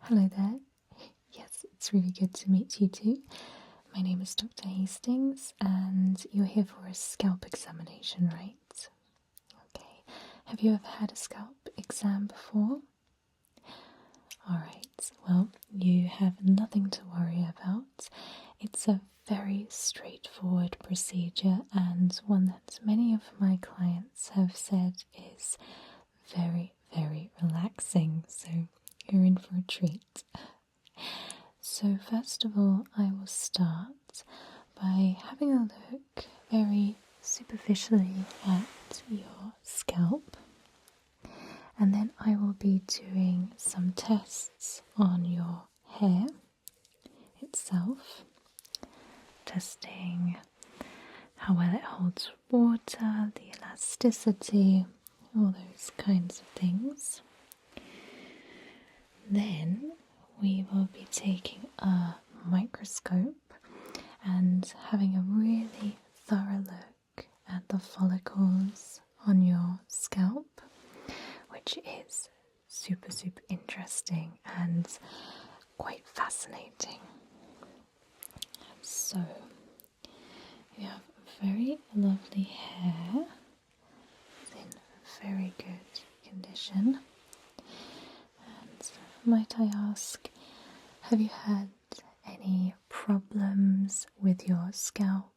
Hello there. Yes, it's really good to meet you too. My name is Dr. Hastings, and you're here for a scalp examination, right? Okay. Have you ever had a scalp exam before? Alright, well, you have nothing to worry about. It's a very straightforward procedure and one that many of my clients have said is very, very relaxing, so you're in for a treat. So first of all, I will start by having a look very superficially at your scalp, and then I will be doing some tests on your hair itself, testing how well it holds water, the elasticity, all those kinds of things. Then we will be taking a microscope and having a really thorough look at the follicles on your scalp, which is super interesting and quite fascinating. So you have very lovely hair. It's in very good condition. And might I ask, have you had any problems with your scalp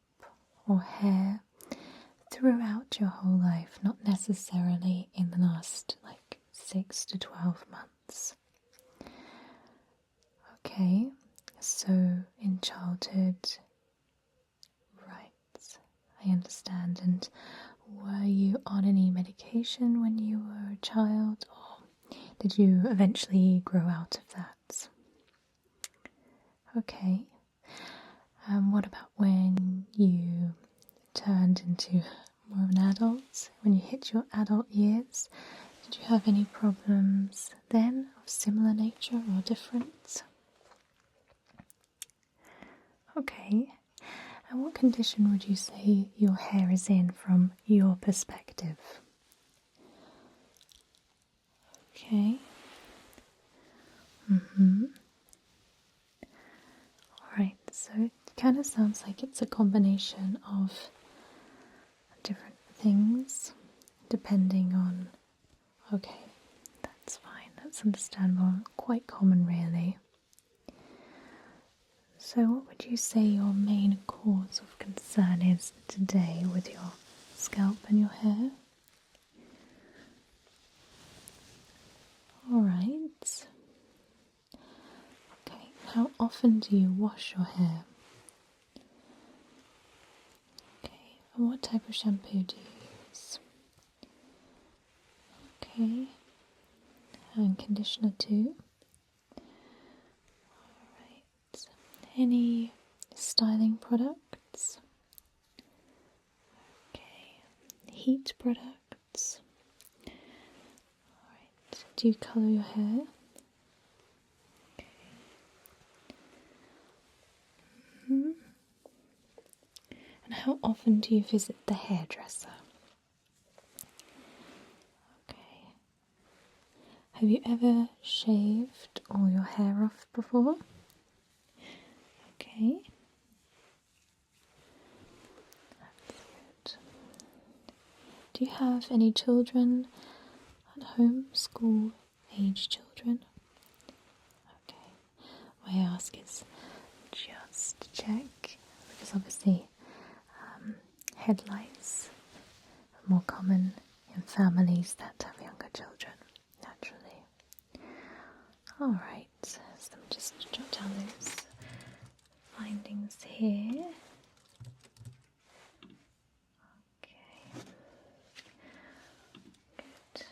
or hair throughout your whole life? Not necessarily in the last 6 to 12 months. Okay, so in childhood, right, I understand. And were you on any medication when you were a child, or did you eventually grow out of that? Okay. What about when you turned into more of an adult, when you hit your adult years? Did you have any problems then of similar nature or different? Okay. And what condition would you say your hair is in from your perspective? Okay. Alright, so it kind of sounds like it's a combination of different things depending on... Okay, that's fine, that's understandable, quite common really. So what would you say your main cause of concern is today with your scalp and your hair? Alright. Okay, how often do you wash your hair? Okay, and what type of shampoo do you use? Okay, and conditioner too? Alright, any styling products? Okay, heat products? Alright, do you colour your hair? And how often do you visit the hairdresser? Okay. Have you ever shaved all your hair off before? Okay. That's good. Do you have any children at home, school age children? Okay. What I ask is just to check, because obviously head lice are more common in families that have younger children, naturally. Alright, so let me just jot down those findings here. Okay, good.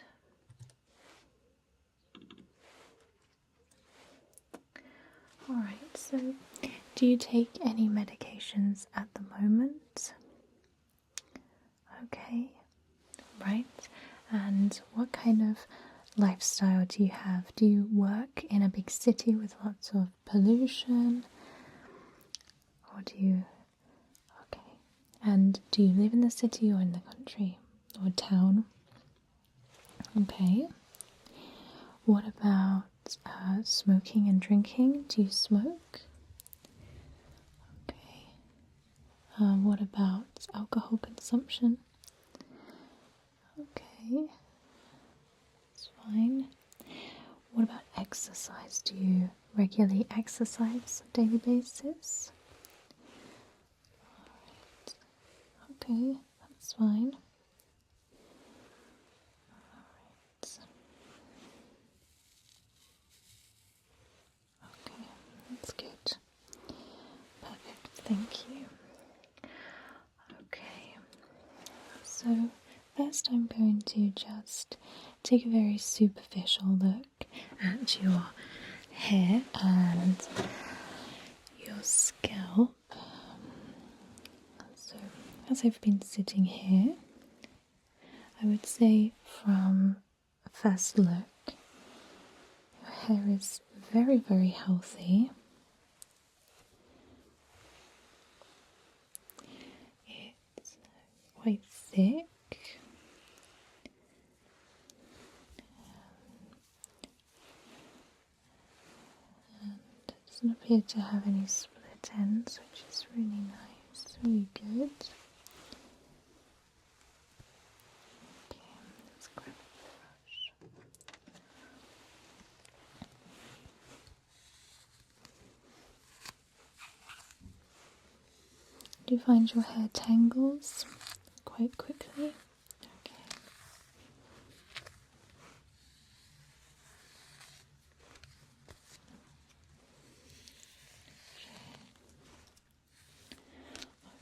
Alright, so do you take any medications at the moment? Okay, right. And what kind of lifestyle do you have? Do you work in a big city with lots of pollution? Or do you... Okay. And do you live in the city or in the country or town? Okay. What about smoking and drinking? Do you smoke? Okay. What about alcohol consumption? Okay, that's fine. What about exercise? Do you regularly exercise on a daily basis? Alright. Okay, that's fine. Alright. Okay, that's good. Perfect, thank you. Okay, so first I'm going to just take a very superficial look at your hair and your scalp. So as I've been sitting here, I would say from first look, your hair is very, very healthy. It's quite thick. And it doesn't appear to have any split ends, which is really nice, really good. Okay, let's grab a brush. Do you find your hair tangles quite quickly? Okay.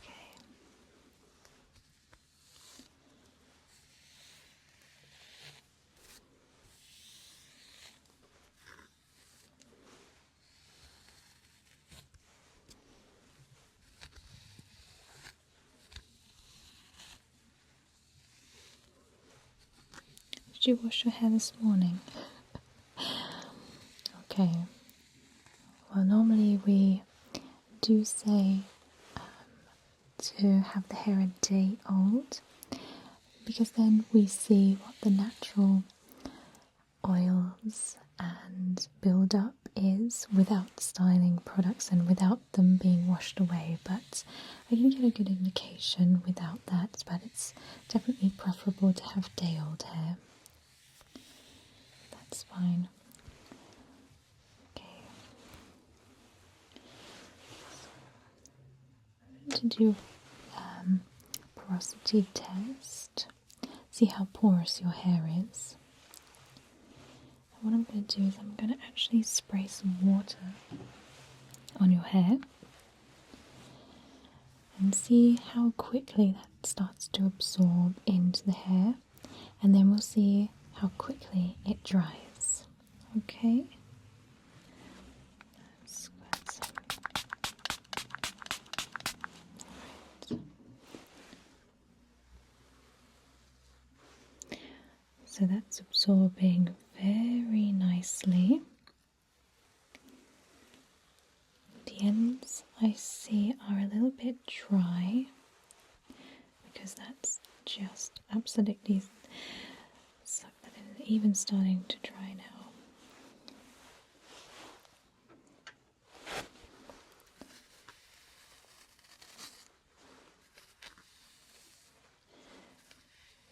Okay. Did you wash your hair this morning? Okay. Well, normally we do say to have the hair a day old, because then we see what the natural oils and build up is without styling products and without them being washed away. But I can get a good indication without that, but it's definitely preferable to have day old hair. That's fine. Okay. I'm going to do porosity test, see how porous your hair is. And what I'm going to do is I'm going to actually spray some water on your hair and see how quickly that starts to absorb into the hair, and then we'll see how quickly it dries. Okay? Let's grab some. Right. So that's absorbing very nicely. The ends I see are a little bit dry because that's just absolutely sucked that in, even starting to dry now.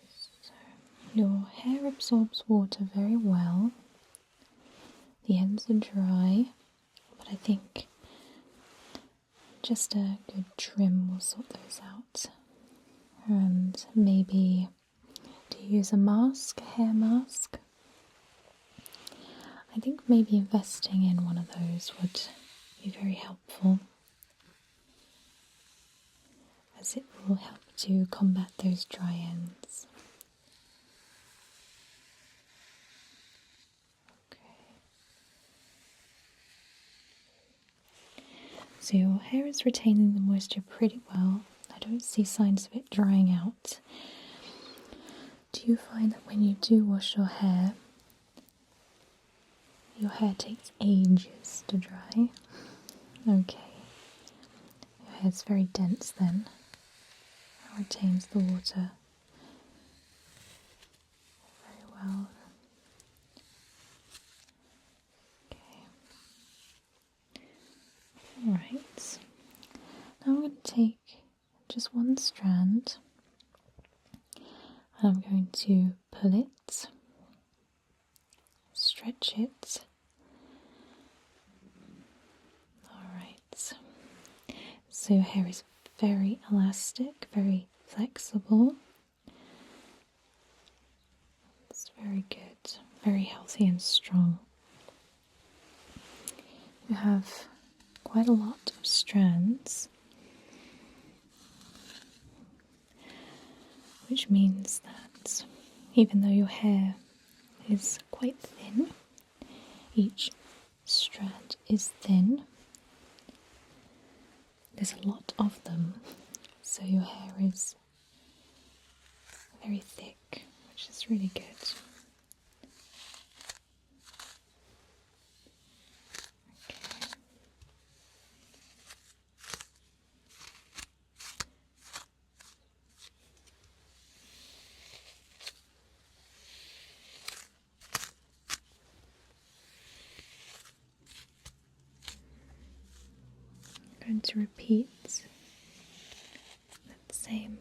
So your hair absorbs water very well. The ends are dry, but I think just a good trim will sort those out. And maybe, do you use a mask, a hair mask? I think maybe investing in one of those would be very helpful, as it will help to combat those dry ends. Okay. So your hair is retaining the moisture pretty well. I don't see signs of it drying out. Do you find that when you do wash your hair takes ages to dry? Okay. Your hair's very dense then. It retains the water very well. take just one strand and I'm going to pull it, stretch it. Alright, so your hair is very elastic, very flexible. It's very good, very healthy and strong. You have quite a lot of strands, which means that even though your hair is quite thin, each strand is thin, there's a lot of them, so your hair is very thick, which is really good. I'm going to repeat that same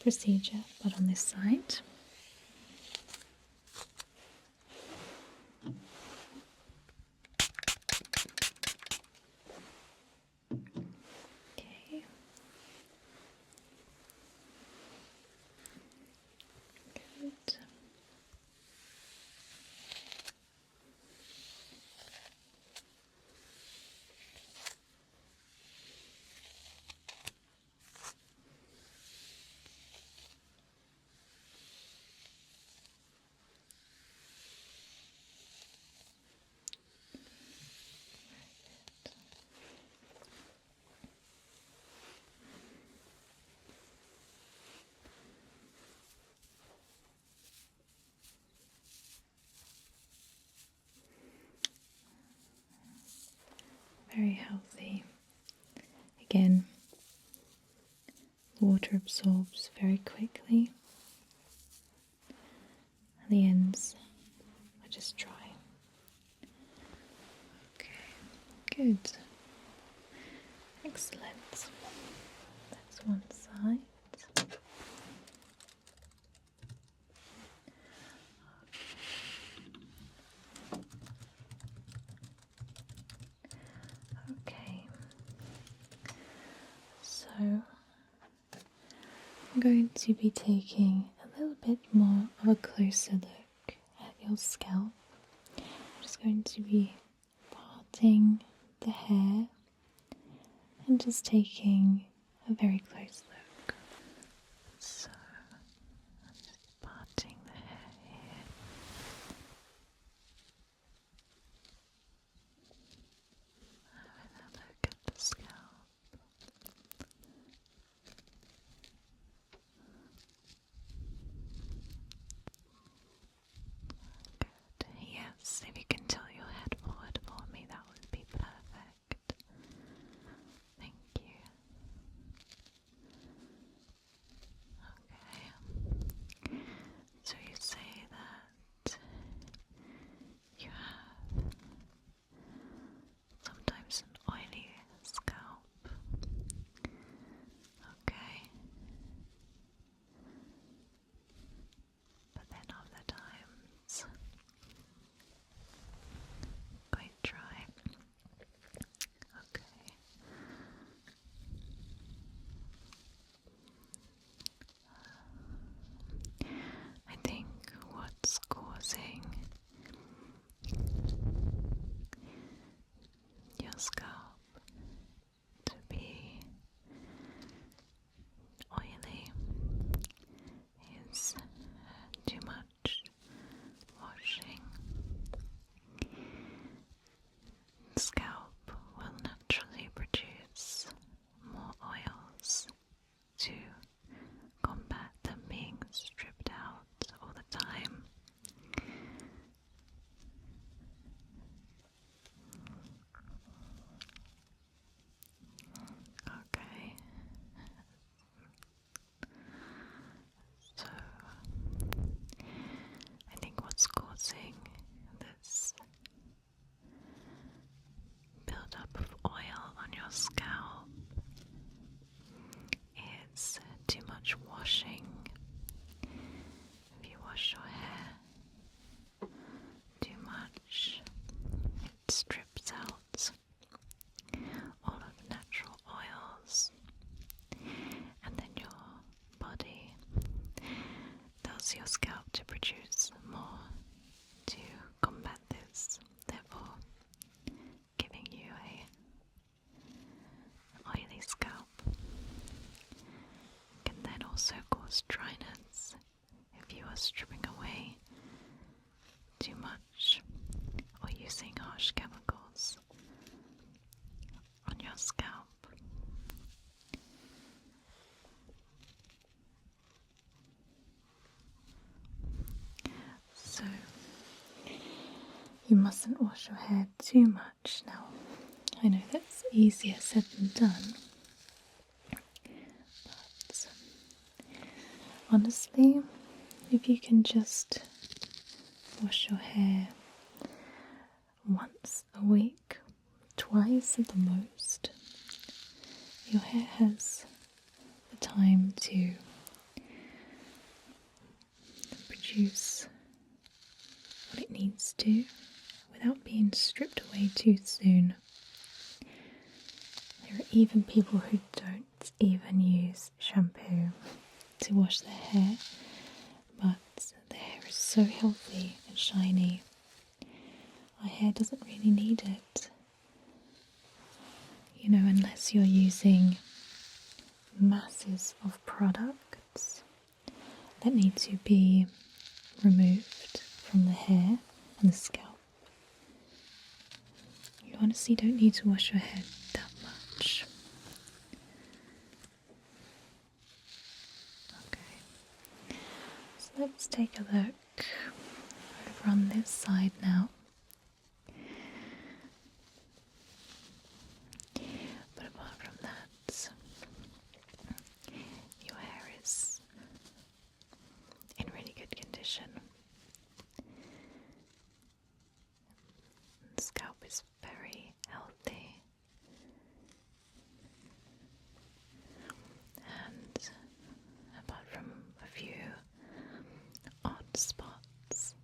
procedure but on this side. Okay. Good. Very healthy. Again, the water absorbs very quickly and the ends are just dry. Okay, good. Excellent. That's one side. Okay, so I'm going to be taking a little bit more of a closer look at your scalp. I'm just going to be parting the hair and just taking a very close look. So I'm just parting the hair here. Having a look at the scalp. Good. Yes, if you can tilt your head forward for me, that would be perfect. Thank you. allows your scalp to produce more to combat this, therefore giving you a oily scalp. Can then also cause dryness if you are stripping away too much or using harsh chemicals on your scalp. So you mustn't wash your hair too much. Now, I know that's easier said than done, but honestly, if you can just wash your hair once a week, twice at the most, your hair has the time to produce what it needs to without being stripped away too soon. There are even people who don't even use shampoo to wash their hair, but their hair is so healthy and shiny. Our hair doesn't really need it, unless you're using masses of products that need to be removed from the hair and the scalp. You honestly don't need to wash your hair that much. Okay, so let's take a look over on this side now. But apart from that, your hair is in really good condition. The scalp is very healthy, and apart from a few odd spots,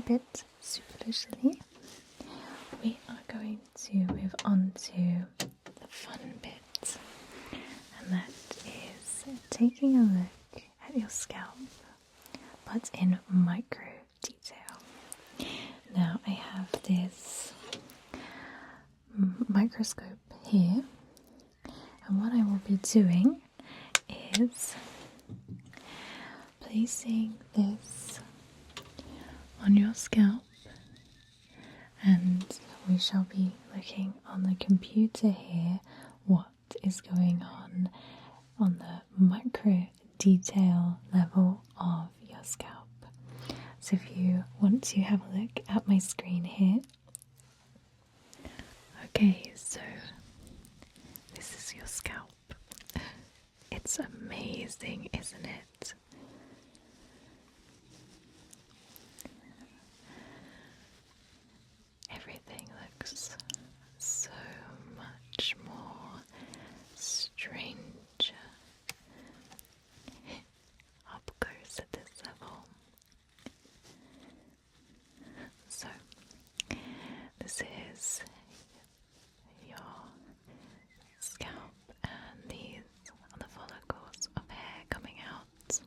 bit superficially, we are going to move on to the fun bit, and that is taking a look at your scalp, but in micro detail. Now I have this microscope here, and what I will be doing is placing this on your scalp, and we shall be looking on the computer here what is going on the micro detail level of your scalp. So if you want to have a look at my screen here. Okay, so this is your scalp. It's amazing, isn't it? Everything looks so much more stranger up close at this level. So, this is your scalp, and these are the follicles of hair coming out.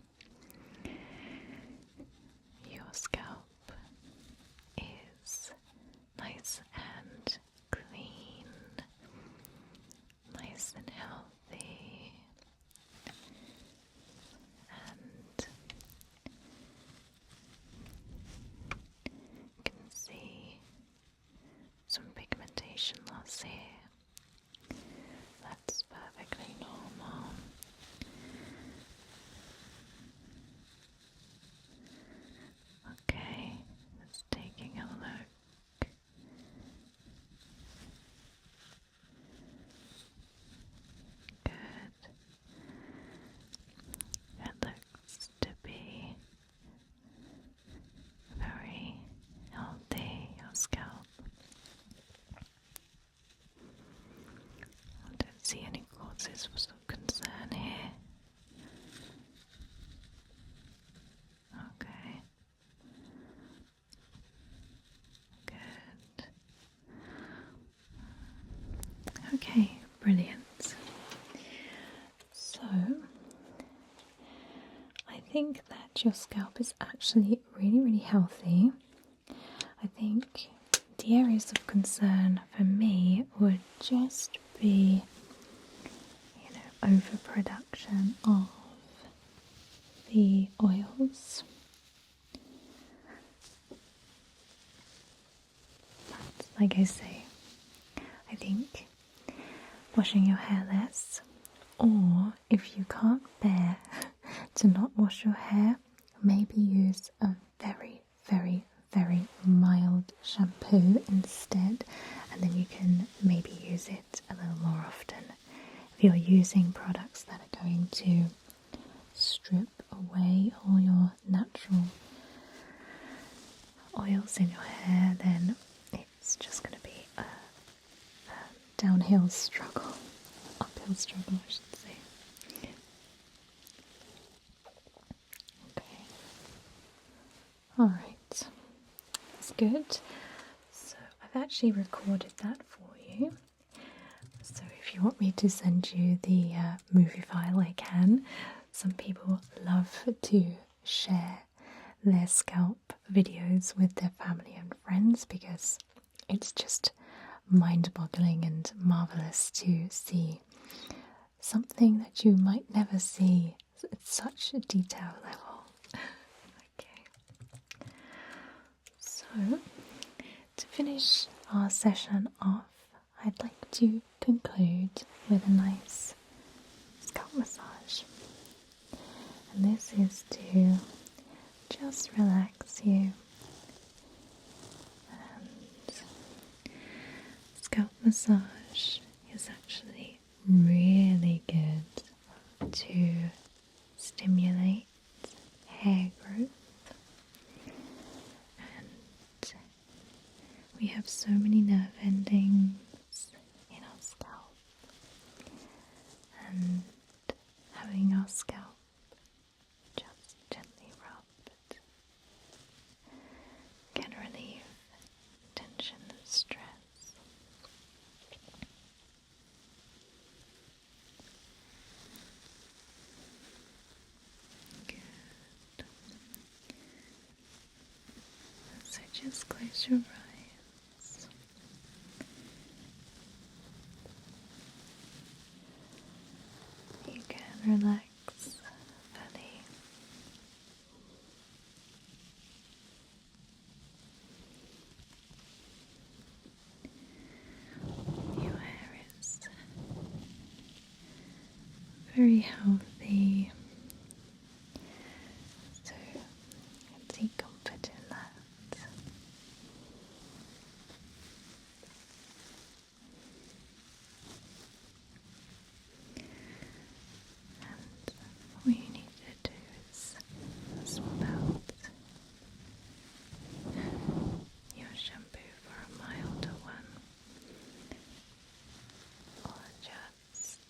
Your scalp is nice and clean, nice and healthy, and you can see some pigmentation loss here. That's perfectly normal. Okay, just taking a look. Good. It looks to be very healthy, your scalp. I don't see any causes for some concern here. Okay. Good. Okay, brilliant. So, I think that your scalp is actually really healthy. I think the areas of concern for me would just be, overproduction of the oils. But like I say, I think washing your hair less, or if you can't bear to not wash your hair, maybe use a very mild shampoo instead, and then you can maybe use it a little more often. If you're using products that are going to strip away all your natural oils in your hair, then it's just going to be a downhill struggle, uphill struggle I should say. Okay, alright, that's good. So I've actually recorded that for you. So if you want me to send you the movie file, I can. Some people love to share their scalp videos with their family and friends because it's just mind-boggling and marvellous to see something that you might never see at such a detail level. Okay. So, to finish our session off, I'd like to conclude with a nice scalp massage. And this is to just relax you. And scalp massage is actually really good to stimulate hair growth. And we have so many nerve endings in our scalp, and having our scalp just gently rubbed can just close your eyes. You can relax fully. Your hair is very healthy, so take comfort in that. And all you need to do is swap out your shampoo for a milder one, or just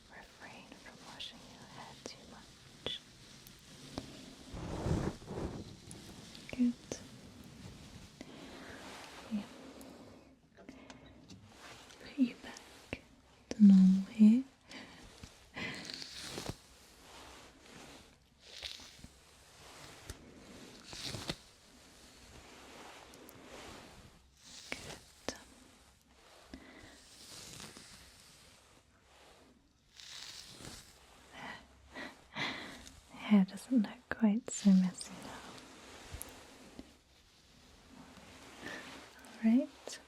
refrain from washing your hair too much. Good. Yeah. Put you back to normal here. Good. Hair doesn't look quite so messy now. Alright.